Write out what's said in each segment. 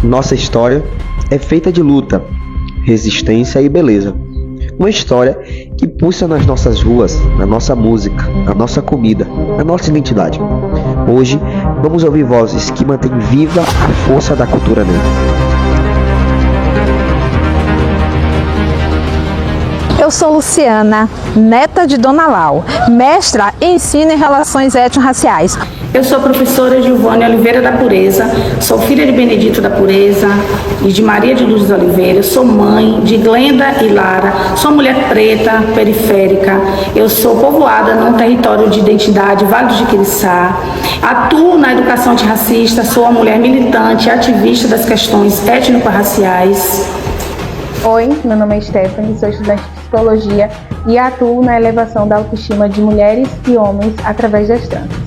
Nossa história é feita de luta, resistência e beleza. Uma história que pulsa nas nossas ruas, na nossa música, na nossa comida, na nossa identidade. Hoje, vamos ouvir vozes que mantêm viva a força da cultura negra. Eu sou Luciana, neta de Dona Lau, mestra em ensino em relações étnico-raciais. Eu sou a professora Giovânia Oliveira da Pureza, sou filha de Benedito da Pureza e de Maria de Lourdes Oliveira, sou mãe de Glenda e Lara, sou mulher preta, periférica, eu sou povoada num território de identidade, Vale do Jiquiriçá, atuo na educação antirracista, sou uma mulher militante, ativista das questões étnico-raciais. Oi, meu nome é Stephanie, sou estudante de psicologia e atuo na elevação da autoestima de mulheres e homens através das tranças.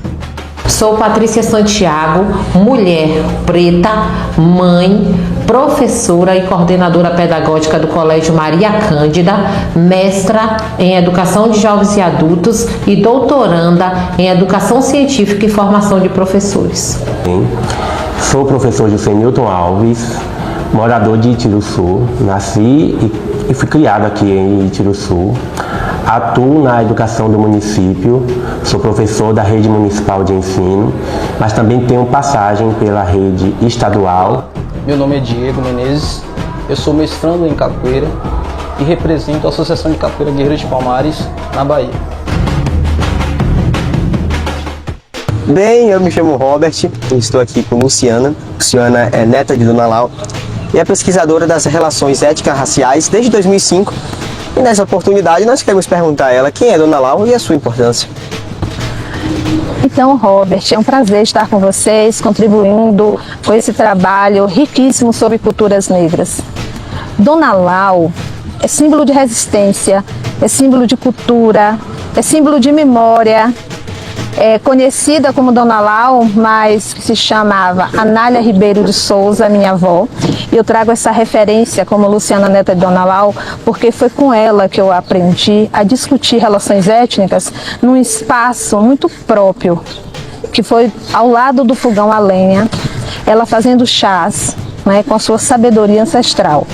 Sou Patrícia Santiago, mulher preta, mãe, professora e coordenadora pedagógica do Colégio Maria Cândida, mestra em Educação de Jovens e Adultos e doutoranda em Educação Científica e Formação de Professores. Sou o professor José Newton Alves, morador de Itiruçu, nasci e fui criado aqui em Itiruçu. Atuo na educação do município, sou professor da rede municipal de ensino, mas também tenho passagem pela rede estadual. Meu nome é Diego Menezes, eu sou mestrando em capoeira e represento a Associação de Capoeira Guerreiro de Palmares, na Bahia. Bem, eu me chamo Robert, estou aqui com Luciana. Luciana é neta de Dona Lau e é pesquisadora das relações étnico-raciais desde 2005. E nessa oportunidade nós queremos perguntar a ela quem é Dona Lau e a sua importância. Então, Robert, é um prazer estar com vocês, contribuindo com esse trabalho riquíssimo sobre culturas negras. Dona Lau é símbolo de resistência, é símbolo de cultura, é símbolo de memória. É conhecida como Dona Lau, mas que se chamava Anália Ribeiro de Souza, minha avó. E eu trago essa referência como Luciana, neta de Dona Lau, porque foi com ela que eu aprendi a discutir relações étnicas num espaço muito próprio, que foi ao lado do fogão a lenha, ela fazendo chás, né, com a sua sabedoria ancestral.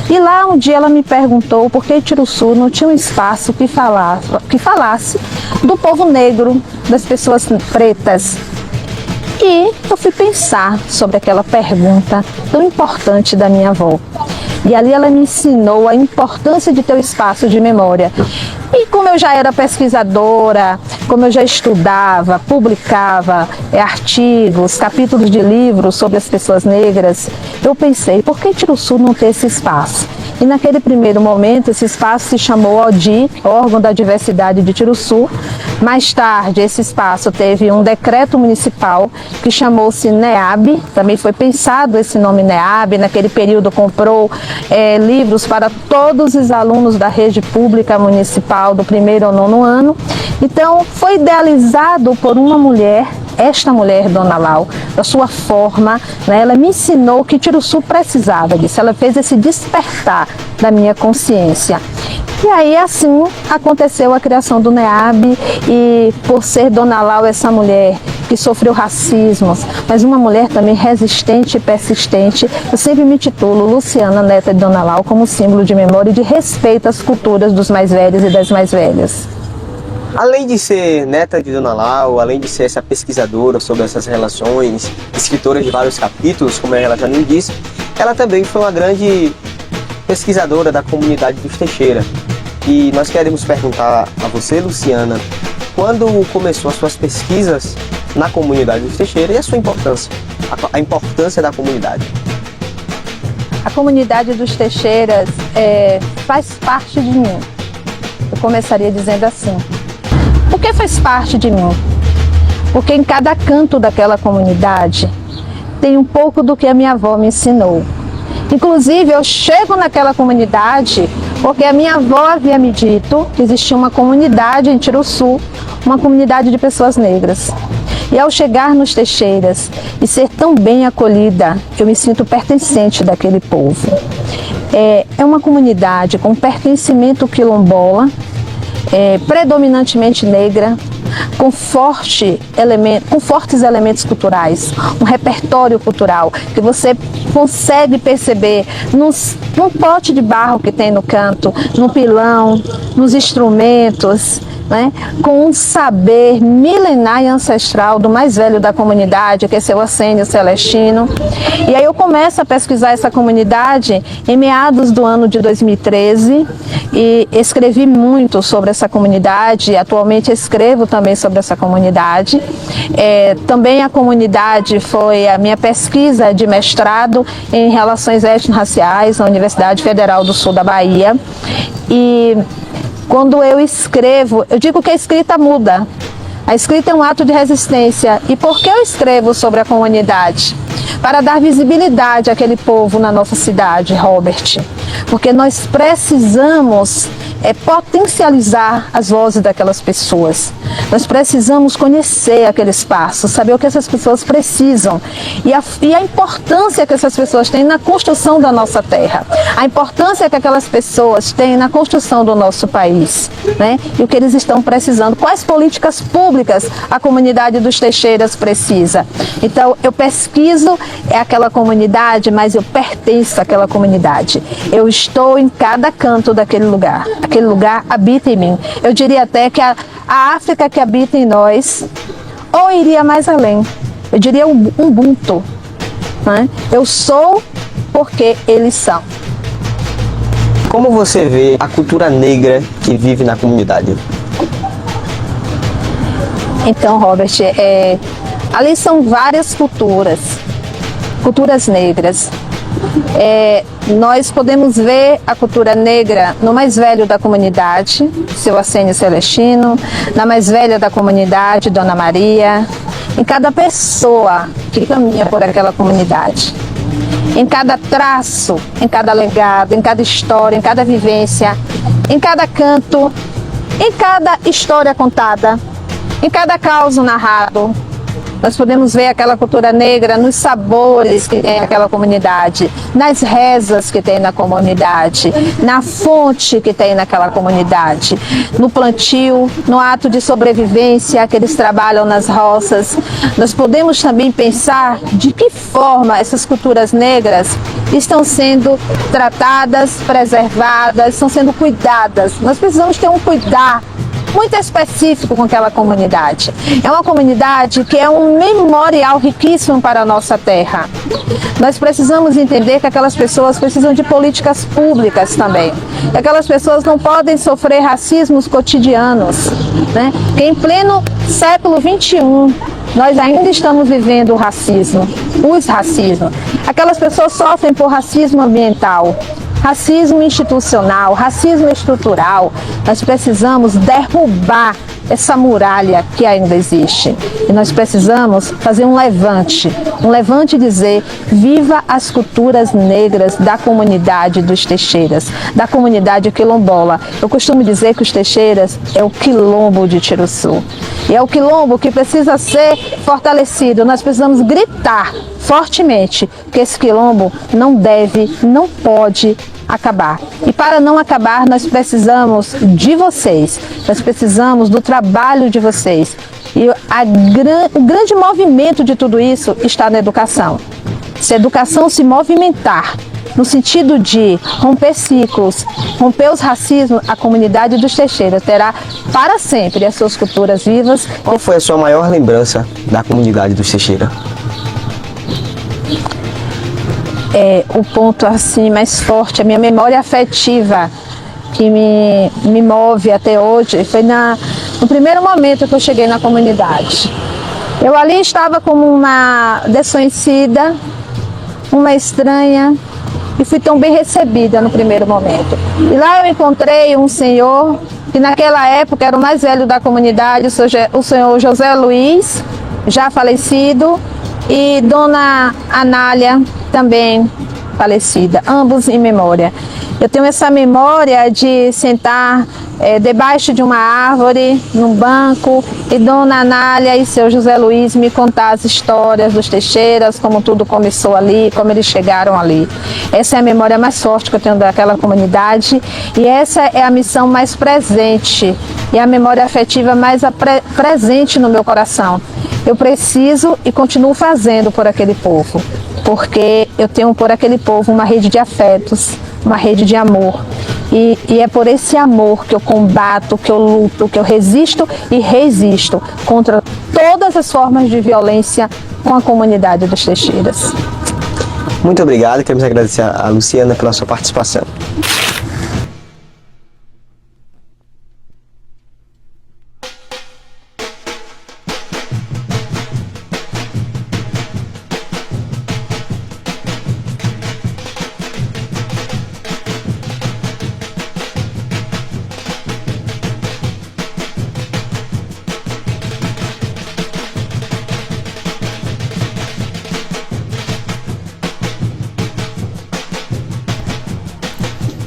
E lá um dia ela me perguntou por que Itiruçu não tinha um espaço que falasse do povo negro, das pessoas pretas. E eu fui pensar sobre aquela pergunta tão importante da minha avó. E ali ela me ensinou a importância de ter um espaço de memória. E como eu já era pesquisadora, como eu já estudava, publicava artigos, capítulos de livros sobre as pessoas negras, eu pensei, por que Itiruçu não ter esse espaço? E naquele primeiro momento, esse espaço se chamou ODI, Órgão da Diversidade de Itiruçu. Mais tarde, esse espaço teve um decreto municipal que chamou-se NEAB. Também foi pensado esse nome NEAB. Naquele período comprou livros para todos os alunos da rede pública municipal do 1º ao 9º ano. Então, foi idealizado por uma mulher, esta mulher, Dona Lau, da sua forma, né, ela me ensinou que Itiruçu precisava disso, ela fez esse despertar da minha consciência. E aí, assim, aconteceu a criação do NEAB e por ser Dona Lau essa mulher que sofreu racismos, mas uma mulher também resistente e persistente, eu sempre me titulo Luciana, neta de Dona Lau, como símbolo de memória e de respeito às culturas dos mais velhos e das mais velhas. Além de ser neta de Dona Lau, além de ser essa pesquisadora sobre essas relações, escritora de vários capítulos, como ela já me disse, ela também foi uma grande pesquisadora da comunidade dos Teixeira. E nós queremos perguntar a você, Luciana, quando começou as suas pesquisas na comunidade dos Teixeira e a sua importância, a importância da comunidade? A comunidade dos Teixeiras faz parte de mim. Eu começaria dizendo assim. Por que faz parte de mim? Porque em cada canto daquela comunidade tem um pouco do que a minha avó me ensinou. Inclusive, eu chego naquela comunidade porque a minha avó havia me dito que existia uma comunidade em Itiruçu, uma comunidade de pessoas negras. E ao chegar nos Teixeiras e ser tão bem acolhida, eu me sinto pertencente daquele povo. É uma comunidade com pertencimento quilombola, predominantemente negra, com fortes elementos culturais, um repertório cultural que você consegue perceber num pote de barro que tem no canto, no pilão, nos instrumentos, né, com um saber milenar e ancestral do mais velho da comunidade, que é seu Assênio Celestino. E aí eu começo a pesquisar essa comunidade em meados do ano de 2013 e escrevi muito sobre essa comunidade, atualmente escrevo também sobre essa comunidade. Também a comunidade foi a minha pesquisa de mestrado em Relações Étnico-Raciais na Universidade Federal do Sul da Bahia. E quando eu escrevo, eu digo que a escrita muda. A escrita é um ato de resistência. E por que eu escrevo sobre a comunidade? Para dar visibilidade àquele povo na nossa cidade, Robert. Porque nós precisamos potencializar as vozes daquelas pessoas. Nós precisamos conhecer aquele espaço, saber o que essas pessoas precisam e a importância que essas pessoas têm na construção da nossa terra, a importância que aquelas pessoas têm na construção do nosso país, né? E o que eles estão precisando, quais políticas públicas a comunidade dos Teixeiras precisa. Então, eu pesquiso aquela comunidade, mas eu pertenço àquela comunidade. Eu estou em cada canto daquele lugar. Aquele lugar habita em mim. Eu diria até que a África que habita em nós, ou iria mais além, eu diria um Ubuntu, né? Eu sou porque eles são. Como você vê a cultura negra que vive na comunidade? Então, Robert, ali são várias culturas negras. Nós podemos ver a cultura negra no mais velho da comunidade, seu Assênio Celestino, na mais velha da comunidade, Dona Maria, em cada pessoa que caminha por aquela comunidade, em cada traço, em cada legado, em cada história, em cada vivência, em cada canto, em cada história contada, em cada caos narrado. Nós podemos ver aquela cultura negra nos sabores que tem aquela comunidade, nas rezas que tem na comunidade, na fonte que tem naquela comunidade, no plantio, no ato de sobrevivência que eles trabalham nas roças. Nós podemos também pensar de que forma essas culturas negras estão sendo tratadas, preservadas, estão sendo cuidadas. Nós precisamos ter um cuidar muito específico com aquela comunidade. É uma comunidade que é um memorial riquíssimo para a nossa terra. Nós precisamos entender que aquelas pessoas precisam de políticas públicas também. Que aquelas pessoas não podem sofrer racismos cotidianos, né? Que em pleno século XXI, nós ainda estamos vivendo o racismo, os racismos. Aquelas pessoas sofrem por racismo ambiental, racismo institucional, racismo estrutural. Nós precisamos derrubar essa muralha que ainda existe. E nós precisamos fazer um levante e dizer: viva as culturas negras da comunidade dos Teixeiras, da comunidade quilombola. Eu costumo dizer que os Teixeiras é o quilombo de Tiruçu. E é o quilombo que precisa ser fortalecido. Nós precisamos gritar fortemente que esse quilombo não deve, não pode acabar. E para não acabar, nós precisamos de vocês, nós precisamos do trabalho de vocês. E o grande movimento de tudo isso está na educação. Se a educação se movimentar no sentido de romper ciclos, romper os racismos, a comunidade dos Teixeiras terá para sempre as suas culturas vivas. Qual foi a sua maior lembrança da comunidade dos Teixeiras? O ponto assim mais forte, a minha memória afetiva que me move até hoje foi no primeiro momento que eu cheguei na comunidade. Eu ali estava como uma desconhecida, uma estranha, e fui tão bem recebida no primeiro momento. E lá eu encontrei um senhor que naquela época era o mais velho da comunidade, o senhor José Luiz, já falecido, e Dona Anália, também falecida, ambos em memória. Eu tenho essa memória de sentar debaixo de uma árvore, num banco, e Dona Anália e seu José Luiz me contar as histórias dos Teixeiras, como tudo começou ali, como eles chegaram ali. Essa é a memória mais forte que eu tenho daquela comunidade, e essa é a missão mais presente e a memória afetiva mais presente no meu coração. Eu preciso e continuo fazendo por aquele povo, porque eu tenho por aquele povo uma rede de afetos, uma rede de amor. E é por esse amor que eu combato, que eu luto, que eu resisto e resisto contra todas as formas de violência com a comunidade dos Teixeiras. Muito obrigado, queremos agradecer a Luciana pela sua participação.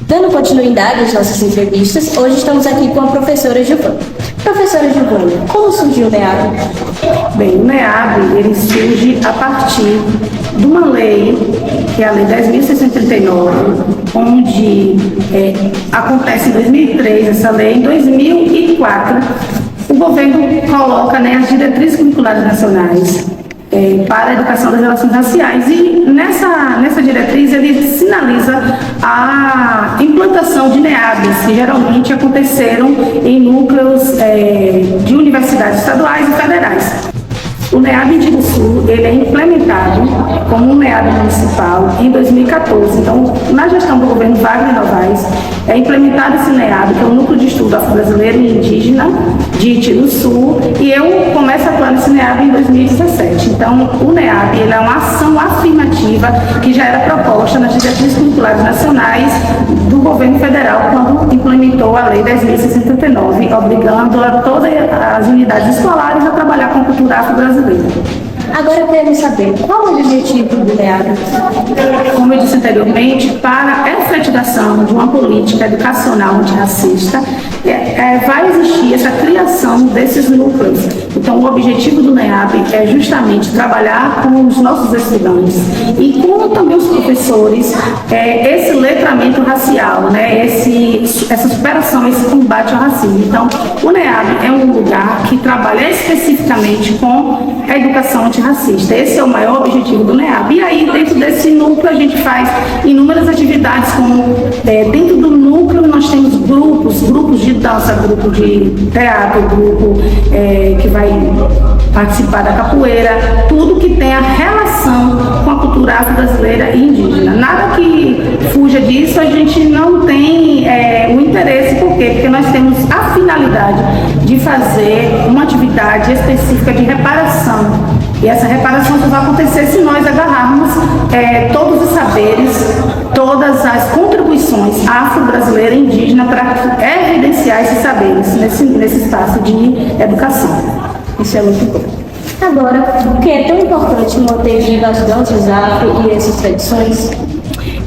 Dando continuidade às nossas entrevistas, hoje estamos aqui com a professora Giovana. Professora Giovana, como surgiu o NEAB? Bem, o NEAB, ele surge a partir de uma lei, que é a Lei 10.639, onde acontece em 2003 essa lei. Em 2004, o governo coloca as diretrizes curriculares nacionais para a educação das relações raciais, e nessa diretriz ele sinaliza a implantação de NEABs, que geralmente aconteceram em núcleos de universidades estaduais e federais. O NEAB de Sul, ele é implementado como um NEAB municipal em 2014. Então, na gestão do governo Wagner Novaes, é implementado esse NEAB, que é o Núcleo de Estudo Afro-Brasileiro e Indígena de Itiruçu, e eu começo a atuar nesse NEAB em 2017. Então, o NEAB, ele é uma ação afirmativa que já era proposta nas diretrizes curriculares nacionais do governo federal, quando implementou a Lei 10.639, obrigando a todas as unidades escolares a trabalhar com a cultura afro-brasileira. Agora queremos saber qual é o objetivo do NEAB. Como eu disse anteriormente, para a efetivação de uma política educacional antirracista, vai existir essa criação desses núcleos. Então, o objetivo do NEAB é justamente trabalhar com os nossos estudantes e com também os professores esse letramento racial, essa superação, esse combate ao racismo. Então, o NEAB é um lugar que trabalha especificamente com a educação antirracista. Esse é o maior objetivo do NEAB. E aí, dentro desse núcleo, a gente faz inúmeras atividades, como dentro do núcleo nós temos grupos de dança, grupo de teatro, grupo que vai participar da capoeira, tudo que tem a relação com a cultura afro-brasileira e indígena. Nada que fuja disso, a gente não tem o interesse. Por quê? Porque nós temos a finalidade de fazer uma atividade específica de reparação. E essa reparação só vai acontecer se nós agarrarmos todos os saberes, todas as contribuições afro-brasileira e indígena para evidenciar esses saberes nesse espaço de educação. Isso é muito bom. Agora, por que é tão importante manter viva as danças afro e essas tradições?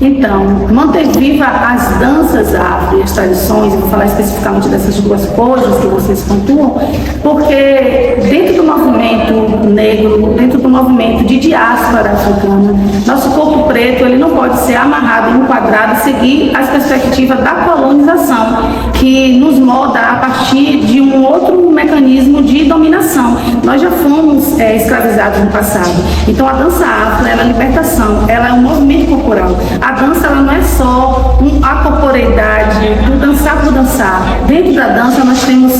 Então, manter viva as danças afro e as tradições, eu vou falar especificamente dessas duas coisas que vocês pontuam, porque dentro do movimento negro, dentro do movimento de diáspora africana, nosso corpo preto ele não pode ser amarrado em um quadrado e seguir as perspectivas da colonização, que nos molda a partir de um outro mecanismo de dominação. Nós já fomos escravizados no passado. Então, a dança afro, ela é libertação, ela é um movimento corporal. A dança ela não é só a corporeidade, o dançar por dançar. Dentro da dança nós temos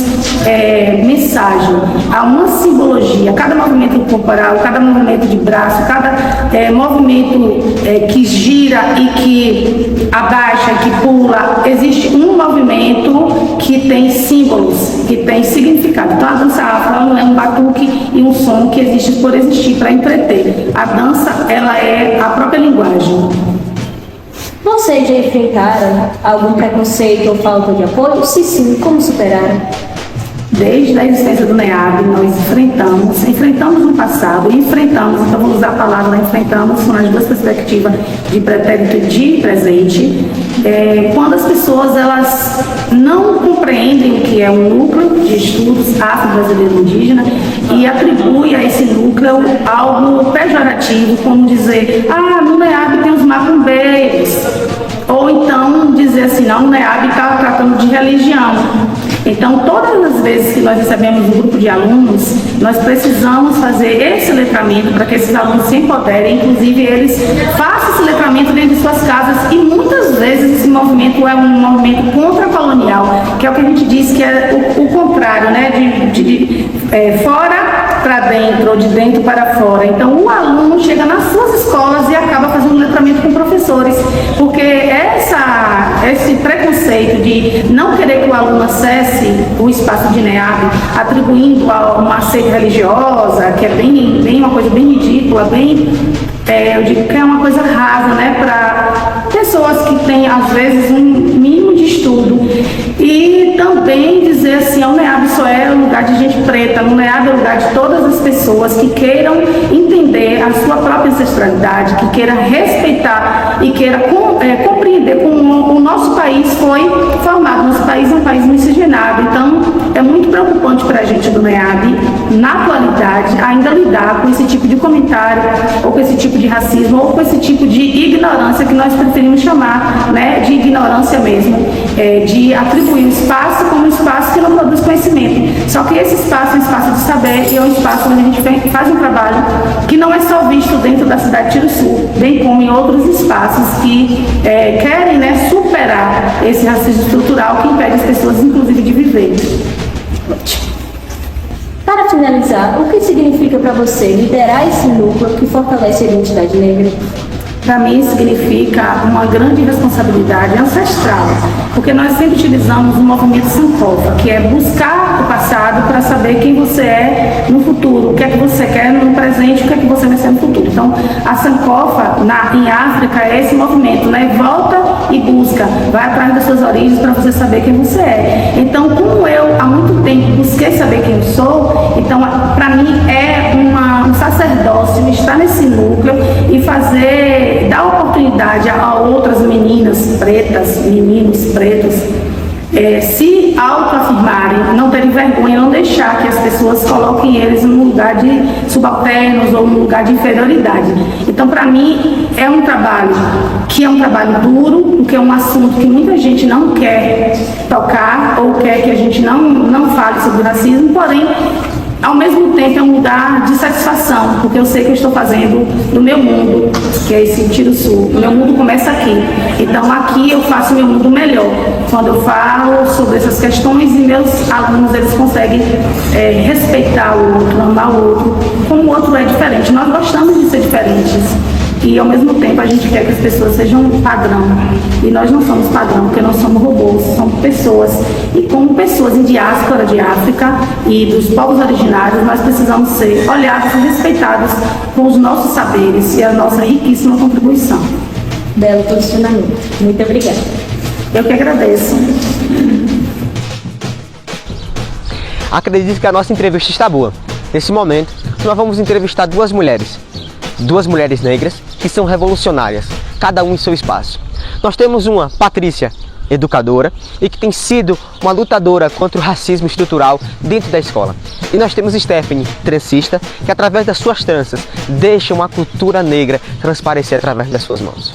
mensagem, há uma simbologia. Cada movimento corporal, cada movimento de braço, cada movimento que gira e que abaixa, que pula, existe um movimento que tem símbolos, que tem significado. Então a dança afro não é um batuque e um som que existe por existir, para entreter. A dança ela é a própria linguagem. Vocês já enfrentaram algum preconceito ou falta de apoio? Se sim, como superaram? Desde a existência do NEAB, nós enfrentamos no passado e enfrentamos, então vamos usar a palavra enfrentamos com as duas perspectivas de pretérito e de presente, quando as pessoas elas não compreendem o que é um núcleo de estudos afro-brasileiro indígena e atribui a esse núcleo algo pejorativo, como dizer, no NEAB tem os macumbeiros, ou então dizer assim, não, o NEAB está tratando de religião. Então, todas as vezes que nós recebemos um grupo de alunos, nós precisamos fazer esse letramento para que esses alunos se empoderem, inclusive eles façam esse letramento dentro de suas casas, e muitas vezes esse movimento é um movimento contra-colonial, que é o que a gente diz que é o contrário, né, de fora para dentro ou de dentro para fora. Então, o aluno chega nas suas escolas e acaba fazendo letramento com professores, porque esse preconceito de não querer que o aluno acesse o espaço de NEAB, atribuindo a uma seita religiosa, que é bem uma coisa bem ridícula, eu digo que é uma coisa rasa, né, para pessoas que têm, às vezes, um mínimo de estudo. E também dizer assim, o NEAB só é lugar de gente preta, o NEAB é lugar de todas as pessoas que queiram entender a sua própria ancestralidade, que queiram respeitar e queiram compreender como o nosso país foi formado. Nosso país é um país miscigenado, então é muito preocupante para a gente do NEAB, na atualidade, ainda lidar com esse tipo de comentário, ou com esse tipo de racismo, ou com esse tipo de ignorância, que nós preferimos chamar, né, de ignorância mesmo, de atribuir o espaço como um espaço que não produz conhecimento. Só que esse espaço é um espaço de saber, e é um espaço onde a gente faz um trabalho que não é só visto dentro da cidade de Tiruçu, bem como em outros espaços que querem, né, superar esse racismo estrutural que impede as pessoas, inclusive, de viver. Para finalizar, o que significa para você liderar esse núcleo que fortalece a identidade negra? Para mim significa uma grande responsabilidade ancestral, porque nós sempre utilizamos o movimento Sankofa, que é buscar o passado para saber quem você é no futuro, o que é que você quer no presente, o que é que você vai ser no futuro. Então, a Sankofa em África é esse movimento, né? Volta e busca, vai atrás das suas origens para você saber quem você é. Então, como eu há muito tempo busquei saber quem eu sou, então para mim é um sacerdócio estar nesse núcleo e dar oportunidade a outras meninas pretas, meninos pretos, se autoafirmarem, não terem vergonha, não deixar que as pessoas coloquem eles num lugar de subalternos ou num lugar de inferioridade. Então, para mim, é um trabalho que é um trabalho duro, porque é um assunto que muita gente não quer tocar ou quer que a gente não fale sobre racismo, porém, ao mesmo tempo é um lugar de satisfação, porque eu sei que eu estou fazendo no meu mundo, que é esse Tiruçu. O meu mundo começa aqui. Então aqui eu faço meu mundo melhor. Quando eu falo sobre essas questões e meus alunos, eles conseguem respeitar o outro, amar o outro, como o outro é diferente. Nós gostamos de ser diferentes. E ao mesmo tempo a gente quer que as pessoas sejam padrão. E nós não somos padrão, porque nós somos robôs, somos pessoas. E como pessoas em diáspora de África e dos povos originários, nós precisamos ser olhados e respeitados com os nossos saberes e a nossa riquíssima contribuição. Belo posicionamento. Muito obrigada. Eu que agradeço. Acredito que a nossa entrevista está boa. Nesse momento, nós vamos entrevistar duas mulheres negras que são revolucionárias, cada um em seu espaço. Nós temos uma Patrícia, educadora, e que tem sido uma lutadora contra o racismo estrutural dentro da escola. E nós temos Stephanie, transista, que através das suas tranças deixa uma cultura negra transparecer através das suas mãos.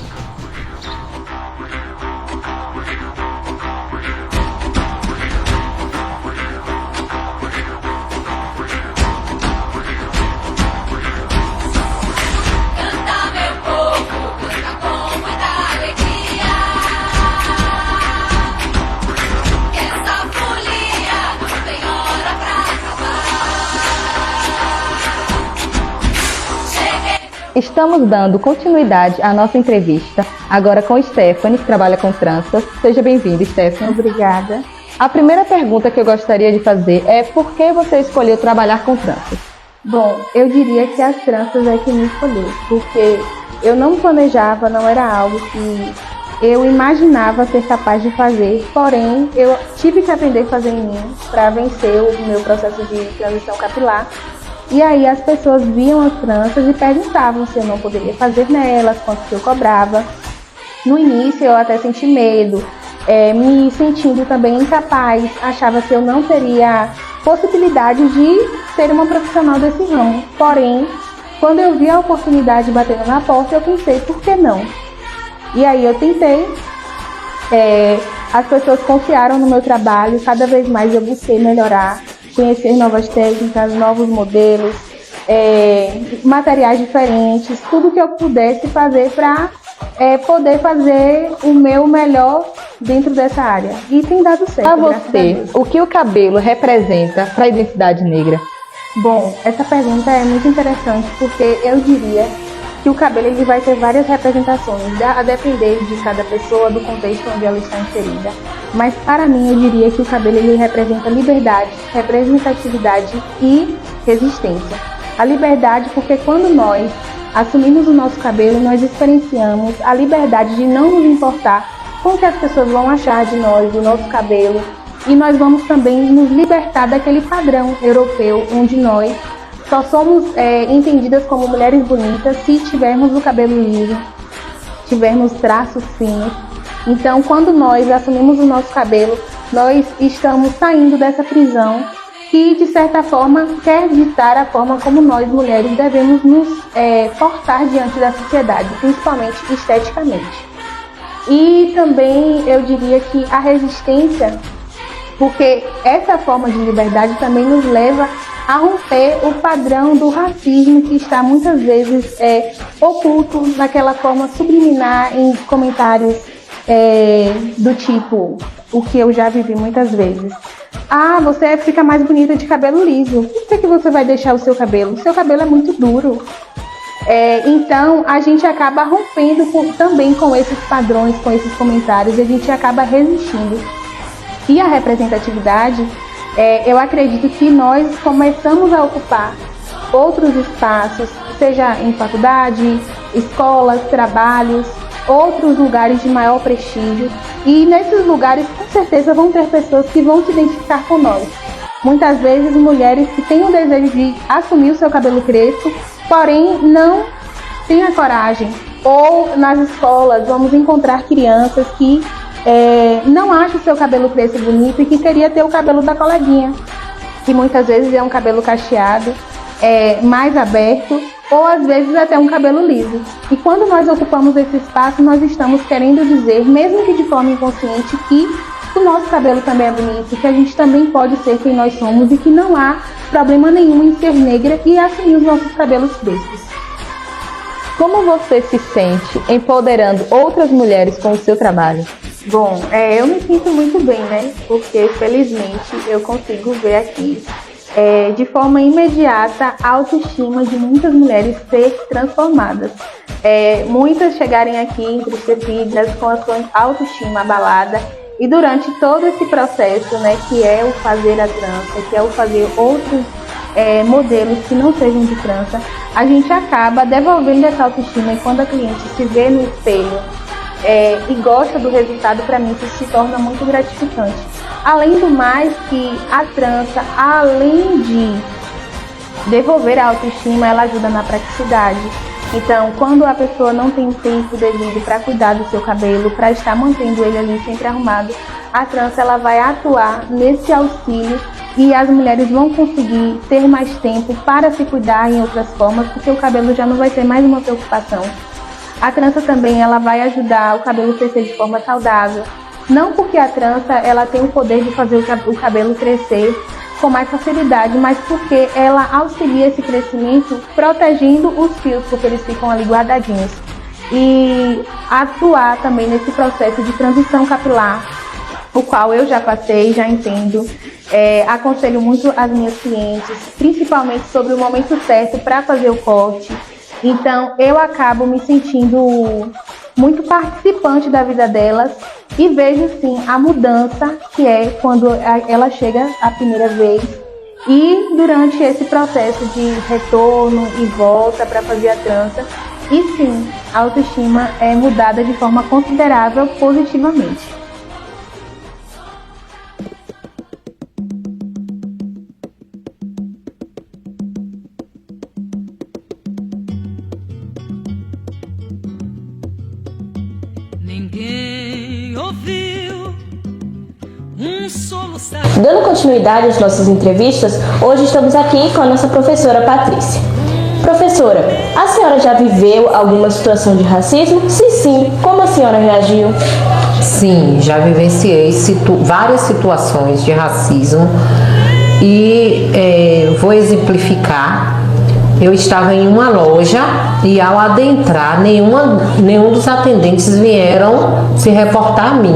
Estamos dando continuidade à nossa entrevista, agora com Stephanie, que trabalha com tranças. Seja bem-vinda, Stephanie. Obrigada. A primeira pergunta que eu gostaria de fazer é: por que você escolheu trabalhar com tranças? Bom, eu diria que as tranças é que me escolheu, porque eu não planejava, não era algo que eu imaginava ser capaz de fazer, porém eu tive que aprender a fazer em mim para vencer o meu processo de transição capilar. E aí as pessoas viam as tranças e perguntavam se eu não poderia fazer nelas, quanto que eu cobrava. No início eu até senti medo, me sentindo também incapaz, achava que eu não teria possibilidade de ser uma profissional desse ramo. Porém, quando eu vi a oportunidade batendo na porta, eu pensei, por que não? E aí eu tentei, as pessoas confiaram no meu trabalho, cada vez mais eu busquei melhorar, conhecer novas técnicas, novos modelos, materiais diferentes, tudo que eu pudesse fazer para poder fazer o meu melhor dentro dessa área. E tem dado certo. Para você, o que o cabelo representa para a identidade negra? Bom, essa pergunta é muito interessante porque eu diria que o cabelo ele vai ter várias representações, a depender de cada pessoa, do contexto onde ela está inserida. Mas para mim eu diria que o cabelo ele representa liberdade, representatividade e resistência. A liberdade porque quando nós assumimos o nosso cabelo, nós experienciamos a liberdade de não nos importar com o que as pessoas vão achar de nós, do nosso cabelo, e nós vamos também nos libertar daquele padrão europeu, onde nós só somos entendidas como mulheres bonitas se tivermos o cabelo liso, tivermos traços finos. Então, quando nós assumimos o nosso cabelo, nós estamos saindo dessa prisão que, de certa forma, quer ditar a forma como nós, mulheres, devemos nos portar diante da sociedade, principalmente esteticamente. E também eu diria que a resistência, porque essa forma de liberdade também nos leva a romper o padrão do racismo que está muitas vezes oculto naquela forma subliminar em comentários do tipo, o que eu já vivi muitas vezes. Ah, você fica mais bonita de cabelo liso. Por que você vai deixar o seu cabelo? O seu cabelo é muito duro. Então, a gente acaba rompendo também com esses padrões, com esses comentários, e a gente acaba resistindo. E a representatividade, eu acredito que nós começamos a ocupar outros espaços, seja em faculdade, escolas, trabalhos, outros lugares de maior prestígio. E nesses lugares, com certeza, vão ter pessoas que vão se identificar com nós. Muitas vezes, mulheres que têm o desejo de assumir o seu cabelo crespo, porém não têm a coragem. Ou nas escolas, vamos encontrar crianças que não acham o seu cabelo crespo bonito e que queria ter o cabelo da coleguinha, que muitas vezes é um cabelo cacheado, mais aberto, ou às vezes até um cabelo liso. E quando nós ocupamos esse espaço, nós estamos querendo dizer, mesmo que de forma inconsciente, que o nosso cabelo também é bonito, que a gente também pode ser quem nós somos e que não há problema nenhum em ser negra e assumir os nossos cabelos crespos. Como você se sente empoderando outras mulheres com o seu trabalho? Bom, eu me sinto muito bem, né? Porque felizmente eu consigo ver aqui de forma imediata a autoestima de muitas mulheres ser transformadas. Muitas chegarem aqui entristecidas, com a sua autoestima abalada, e durante todo esse processo, né, que é o fazer a trança, que é o fazer outros modelos que não sejam de trança, a gente acaba devolvendo essa autoestima, e quando a cliente se vê no espelho e gosta do resultado, para mim isso se torna muito gratificante. Além do mais, que a trança, além de devolver a autoestima, ela ajuda na praticidade. Então, quando a pessoa não tem tempo devido para cuidar do seu cabelo, para estar mantendo ele ali sempre arrumado, a trança ela vai atuar nesse auxílio e as mulheres vão conseguir ter mais tempo para se cuidar em outras formas, porque o cabelo já não vai ser mais uma preocupação. A trança também ela vai ajudar o cabelo a crescer de forma saudável. Não porque a trança ela tem o poder de fazer o cabelo crescer com mais facilidade, mas porque ela auxilia esse crescimento protegendo os fios, porque eles ficam ali guardadinhos. E atuar também nesse processo de transição capilar, o qual eu já passei, já entendo. Aconselho muito as minhas clientes, principalmente sobre o momento certo para fazer o corte. Então, eu acabo me sentindo muito participante da vida delas e vejo, sim, a mudança que é quando ela chega a primeira vez e durante esse processo de retorno e volta para fazer a trança. E, sim, a autoestima é mudada de forma considerável positivamente. Dando continuidade às nossas entrevistas, hoje estamos aqui com a nossa professora Patrícia. Professora, a senhora já viveu alguma situação de racismo? Se sim, como a senhora reagiu? Sim, já vivenciei várias situações de racismo e vou exemplificar. Eu estava em uma loja e ao adentrar, nenhum dos atendentes vieram se reportar a mim.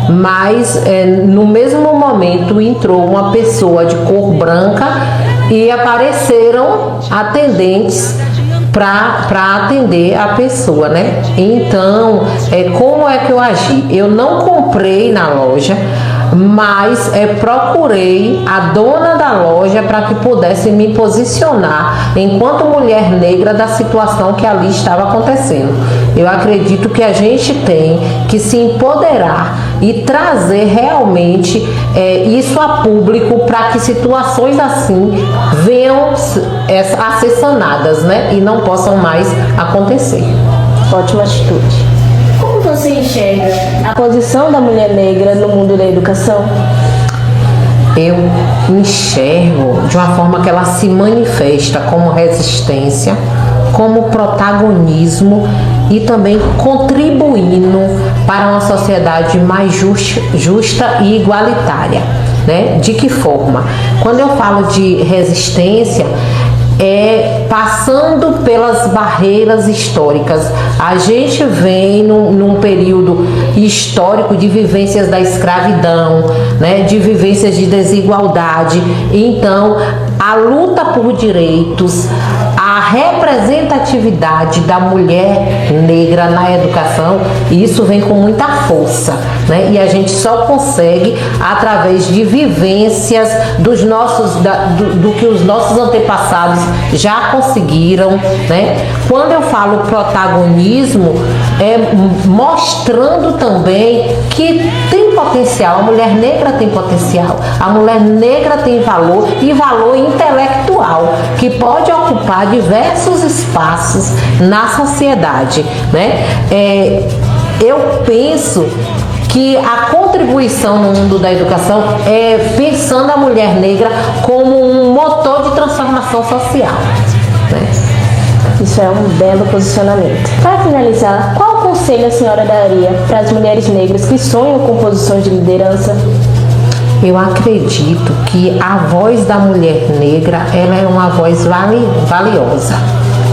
Mas no mesmo momento entrou uma pessoa de cor branca e apareceram atendentes para atender a pessoa, né? Então, como é que eu agi? Eu não comprei na loja, mas procurei a dona da loja para que pudesse me posicionar enquanto mulher negra da situação que ali estava acontecendo. Eu acredito que a gente tem que se empoderar e trazer realmente isso a público para que situações assim venham a ser sanadas, né? E não possam mais acontecer. Ótima atitude. Como você enxerga a posição da mulher negra no mundo da educação? Eu enxergo de uma forma que ela se manifesta como resistência, como protagonismo e também contribuindo para uma sociedade mais justa e igualitária, né? De que forma? Quando eu falo de resistência, passando pelas barreiras históricas. A gente vem num período histórico de vivências da escravidão, né, de vivências de desigualdade. Então, a luta por direitos, a representatividade da mulher negra na educação, isso vem com muita força, né? E a gente só consegue através de vivências do que os nossos antepassados já conseguiram, né? Quando eu falo protagonismo, mostrando também que tem potencial, a mulher negra tem potencial, a mulher negra tem valor e valor intelectual, que pode ocupar diversos espaços na sociedade, né? Eu penso que a contribuição no mundo da educação pensando a mulher negra como um motor de transformação social, né? Isso é um belo posicionamento. Para finalizar, qual conselho a senhora daria para as mulheres negras que sonham com posições de liderança? Eu acredito que a voz da mulher negra, ela é uma voz valiosa,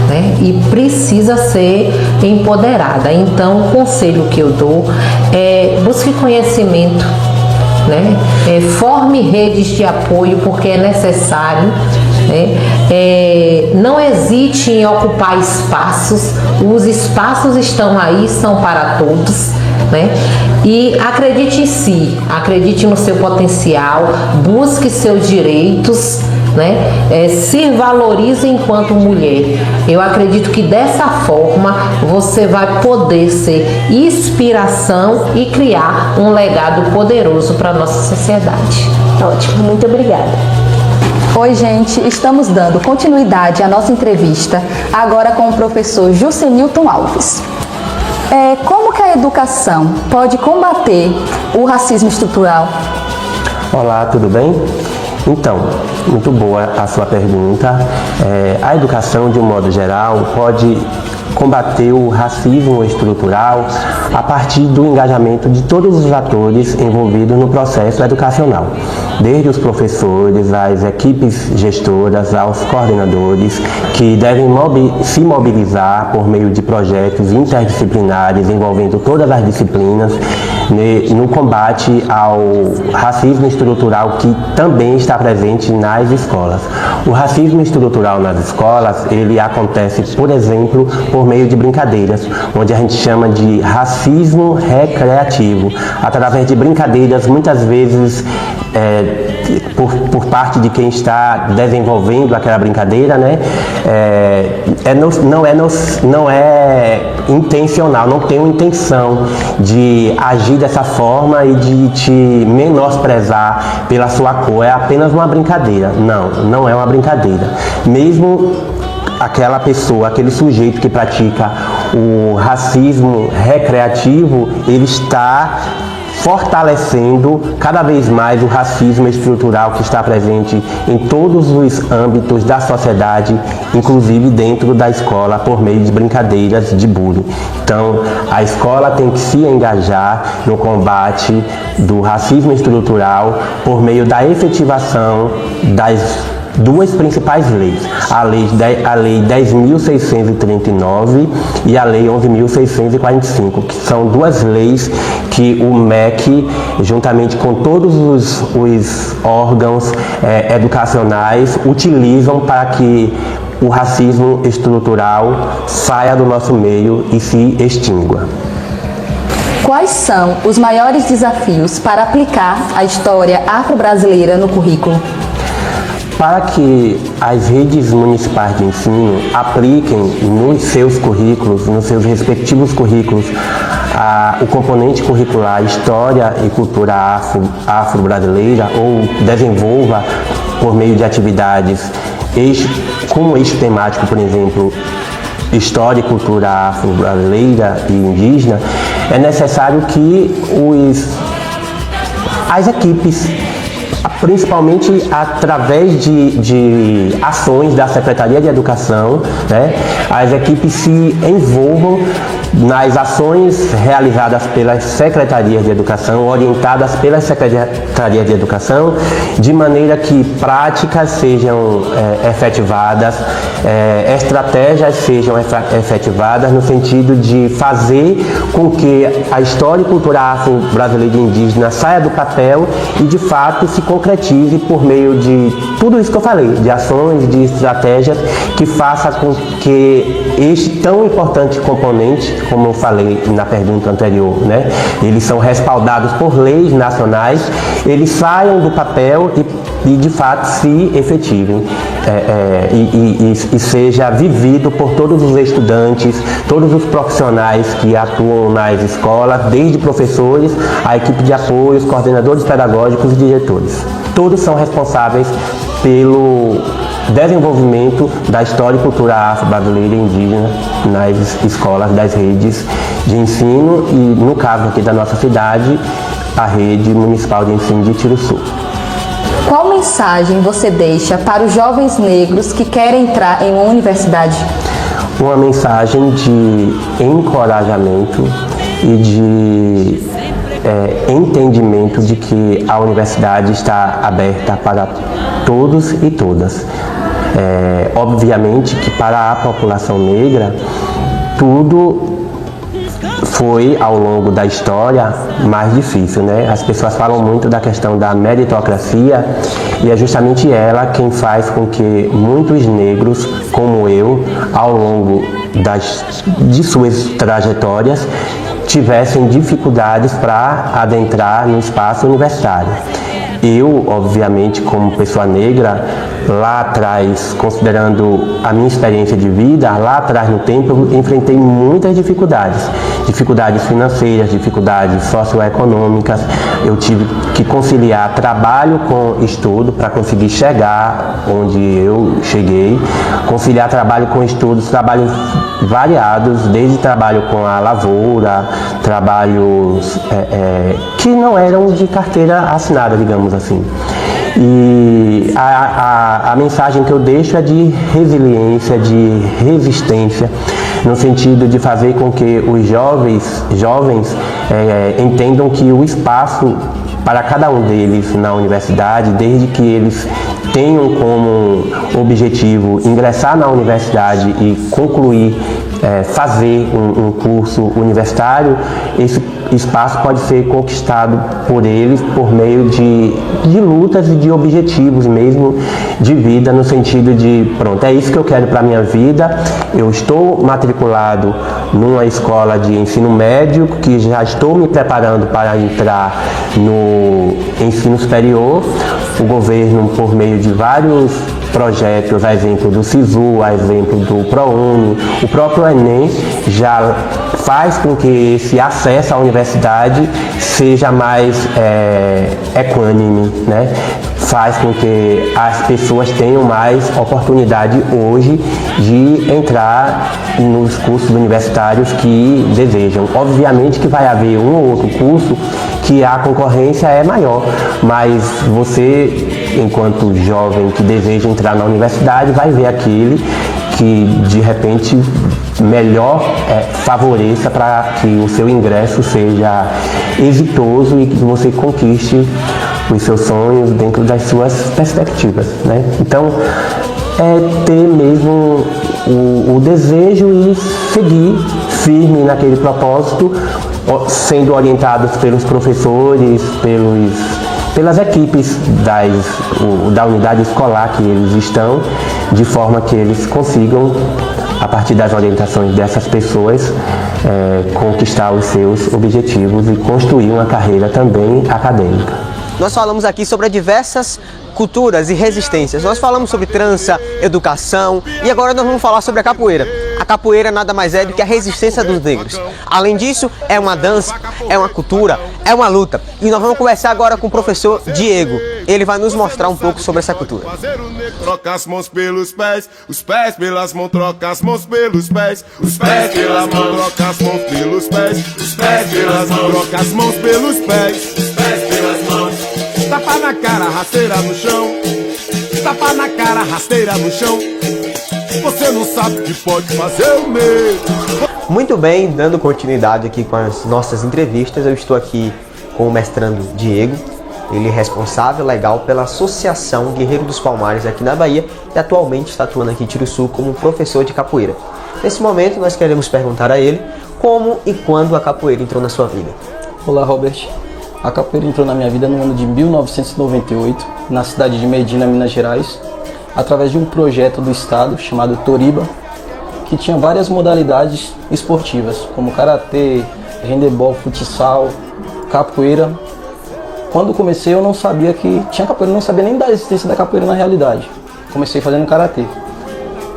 né? E precisa ser empoderada. Então, o conselho que eu dou é busque conhecimento, né? Forme redes de apoio porque é necessário, né? Não hesite em ocupar espaços, os espaços estão aí, são para todos, né? E acredite em si, acredite no seu potencial, busque seus direitos, né? Se valorize enquanto mulher. Eu acredito que dessa forma você vai poder ser inspiração e criar um legado poderoso para a nossa sociedade. Ótimo, muito obrigada. Oi, gente, estamos dando continuidade à nossa entrevista agora com o professor Jusenilton Alves. Como que a educação pode combater o racismo estrutural? Olá, tudo bem? Então, muito boa a sua pergunta. A educação, de um modo geral, pode combater o racismo estrutural a partir do engajamento de todos os atores envolvidos no processo educacional, desde os professores, às equipes gestoras, aos coordenadores, que devem se mobilizar por meio de projetos interdisciplinares envolvendo todas as disciplinas no combate ao racismo estrutural que também está presente nas escolas. O racismo estrutural nas escolas, ele acontece, por exemplo, por meio de brincadeiras, onde a gente chama de racismo recreativo, através de brincadeiras muitas vezes por parte de quem está desenvolvendo aquela brincadeira, né? Não é intencional, não tem uma intenção de agir dessa forma e de te menosprezar pela sua cor, é apenas uma brincadeira. Não é uma brincadeira. Mesmo aquela pessoa, aquele sujeito que pratica o racismo recreativo, ele está fortalecendo cada vez mais o racismo estrutural que está presente em todos os âmbitos da sociedade, inclusive dentro da escola, por meio de brincadeiras de bullying. Então, a escola tem que se engajar no combate do racismo estrutural por meio da efetivação das duas principais leis, a Lei 10.639 e a Lei 11.645, que são duas leis que o MEC, juntamente com todos os órgãos educacionais, utilizam para que o racismo estrutural saia do nosso meio e se extingua. Quais são os maiores desafios para aplicar a história afro-brasileira no currículo? Para que as redes municipais de ensino apliquem nos seus currículos, nos seus respectivos currículos, o componente curricular História e Cultura Afro-Brasileira, ou desenvolva por meio de atividades como eixo temático, por exemplo, História e Cultura Afro-Brasileira e Indígena, é necessário que as equipes, principalmente através de ações da Secretaria de Educação, né, as equipes se envolvam nas ações realizadas pelas Secretarias de Educação, orientadas pelas Secretarias de Educação, de maneira que práticas sejam efetivadas, estratégias sejam efetivadas no sentido de fazer com que a história e cultura afro-brasileira e indígena saia do papel e de fato se concretize por meio de tudo isso que eu falei, de ações, de estratégias que faça com que este tão importante componente, como eu falei na pergunta anterior, né, eles são respaldados por leis nacionais, eles saiam do papel e de fato se efetivem e seja vivido por todos os estudantes, todos os profissionais que atuam nas escolas, desde professores, a equipe de apoio, os coordenadores pedagógicos e diretores. Todos são responsáveis pelo desenvolvimento da história e cultura afro-brasileira e indígena nas escolas das redes de ensino e, no caso aqui da nossa cidade, a Rede Municipal de Ensino de Tiruçu. Qual mensagem você deixa para os jovens negros que querem entrar em uma universidade? Uma mensagem de encorajamento e de entendimento de que a universidade está aberta para todos e todas. Obviamente que para a população negra tudo foi ao longo da história mais difícil, né? As pessoas falam muito da questão da meritocracia e é justamente ela quem faz com que muitos negros, como eu, ao longo de suas trajetórias, tivessem dificuldades para adentrar no espaço universitário. Eu, obviamente, como pessoa negra, lá atrás, considerando a minha experiência de vida, lá atrás no tempo eu enfrentei muitas dificuldades financeiras, dificuldades socioeconômicas. Eu tive que conciliar trabalho com estudo para conseguir chegar onde eu cheguei, conciliar trabalho com estudos, trabalhos variados, desde trabalho com a lavoura, trabalhos que não eram de carteira assinada, digamos assim. E a mensagem que eu deixo é de resiliência, de resistência, no sentido de fazer com que os jovens entendam que o espaço para cada um deles na universidade, desde que eles tenham como objetivo ingressar na universidade e concluir, fazer um curso universitário, esse espaço pode ser conquistado por eles por meio de lutas e de objetivos mesmo de vida, no sentido de, pronto, é isso que eu quero para a minha vida, eu estou matriculado numa escola de ensino médio, que já estou me preparando para entrar no ensino superior. O governo, por meio de vários projetos, a exemplo do SISU, a exemplo do ProUni, o próprio Enem, já faz com que esse acesso à universidade seja mais equânime, né? faz com que as pessoas tenham mais oportunidade hoje de entrar nos cursos universitários que desejam. Obviamente que vai haver um ou outro curso que a concorrência é maior, mas você, enquanto jovem que deseja entrar na universidade, vai ver aquele que de repente melhor favoreça para que o seu ingresso seja exitoso e que você conquiste os seus sonhos dentro das suas perspectivas, né? Então, é ter mesmo o desejo e seguir firme naquele propósito, sendo orientados pelos professores, pelas equipes da unidade escolar que eles estão, de forma que eles consigam, a partir das orientações dessas pessoas, conquistar os seus objetivos e construir uma carreira também acadêmica. Nós falamos aqui sobre diversas culturas e resistências. Nós falamos sobre trança, educação e agora nós vamos falar sobre a capoeira. A capoeira nada mais é do que a resistência dos negros. Além disso, é uma dança, é uma cultura, é uma luta. E nós vamos conversar agora com o professor Diego. Ele vai nos mostrar um pouco sobre essa cultura. Troca as mãos pelos pés, os pés pelas mãos, troca as mãos pelos pés, os pés pelas mãos, troca as mãos pelos pés, os pés pelas mãos, troca as mãos pelos pés, os pés pelas mãos. Tapa na cara, rasteira no chão, tapa na cara, rasteira no chão. Você não sabe o que pode fazer o medo. Muito bem, dando continuidade aqui com as nossas entrevistas, eu estou aqui com o mestrando Diego. Ele é responsável legal pela Associação Guerreiro dos Palmares aqui na Bahia e atualmente está atuando aqui em Tiruçu como professor de capoeira. Nesse momento nós queremos perguntar a ele como e quando a capoeira entrou na sua vida. Olá, Robert. A capoeira entrou na minha vida no ano de 1998, na cidade de Medina, Minas Gerais, através de um projeto do estado chamado Toriba, que tinha várias modalidades esportivas, como karatê, handebol, futsal, capoeira. Quando comecei eu não sabia que tinha capoeira, não sabia nem da existência da capoeira na realidade. Comecei fazendo karatê.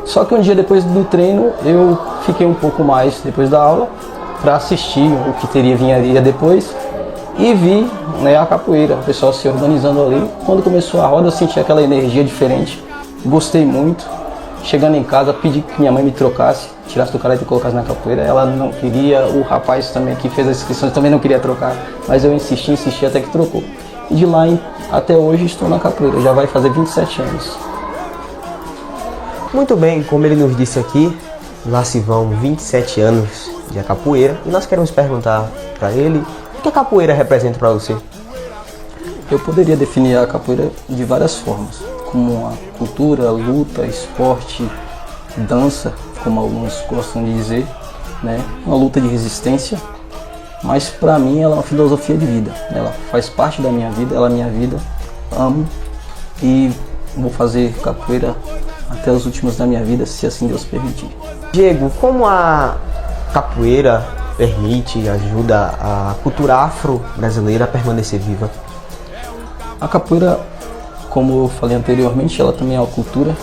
Só que um dia depois do treino eu fiquei um pouco mais depois da aula para assistir o que viria depois e vi, né, a capoeira, o pessoal se organizando ali. Quando começou a roda eu senti aquela energia diferente, gostei muito. Chegando em casa pedi que minha mãe me trocasse, tirasse do karatê e colocasse na capoeira. Ela não queria, o rapaz também que fez as inscrições também não queria trocar, mas eu insisti até que trocou. E de lá até hoje estou na capoeira, já vai fazer 27 anos. Muito bem, como ele nos disse aqui, lá se vão 27 anos de capoeira e nós queremos perguntar para ele o que a capoeira representa para você. Eu poderia definir a capoeira de várias formas, como uma cultura, luta, esporte, dança, como alguns gostam de dizer, né? Uma luta de resistência, mas para mim ela é uma filosofia de vida, ela faz parte da minha vida, ela é minha vida, amo e vou fazer capoeira até os últimos da minha vida, se assim Deus permitir. Diego, como a capoeira permite, ajuda a cultura afro-brasileira a permanecer viva? A capoeira, como eu falei anteriormente, ela também é uma cultura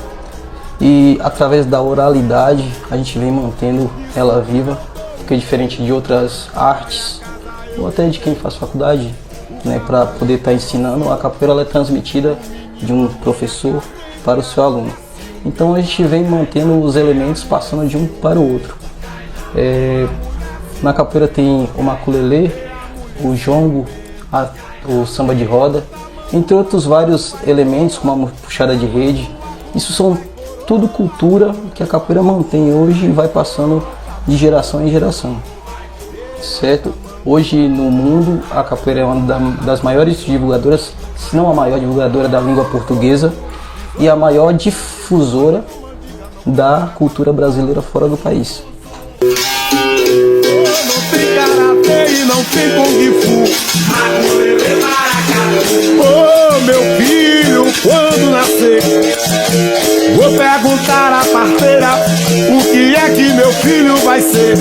e através da oralidade a gente vem mantendo ela viva, porque diferente de outras artes ou até de quem faz faculdade, né, para poder estar ensinando, a capoeira ela é transmitida de um professor para o seu aluno. Então a gente vem mantendo os elementos passando de um para o outro. Na capoeira tem o maculelê, o jongo, o samba de roda, entre outros vários elementos, como a puxada de rede. Isso são tudo cultura que a capoeira mantém hoje e vai passando de geração em geração, certo? Hoje no mundo a capoeira é uma das maiores divulgadoras, se não a maior divulgadora da língua portuguesa e a maior difusora da cultura brasileira fora do país. Não tem karatê e não tem kung fu. Oh, meu filho, quando nascer, vou perguntar à parteira o que é que meu filho vai ser.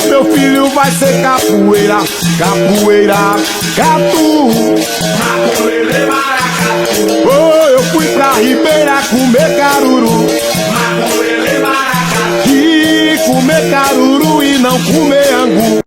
Meu filho vai ser capoeira, capoeira, catu. Oh, eu fui pra Ribeira comer caruru. E comer caruru e não comer angu.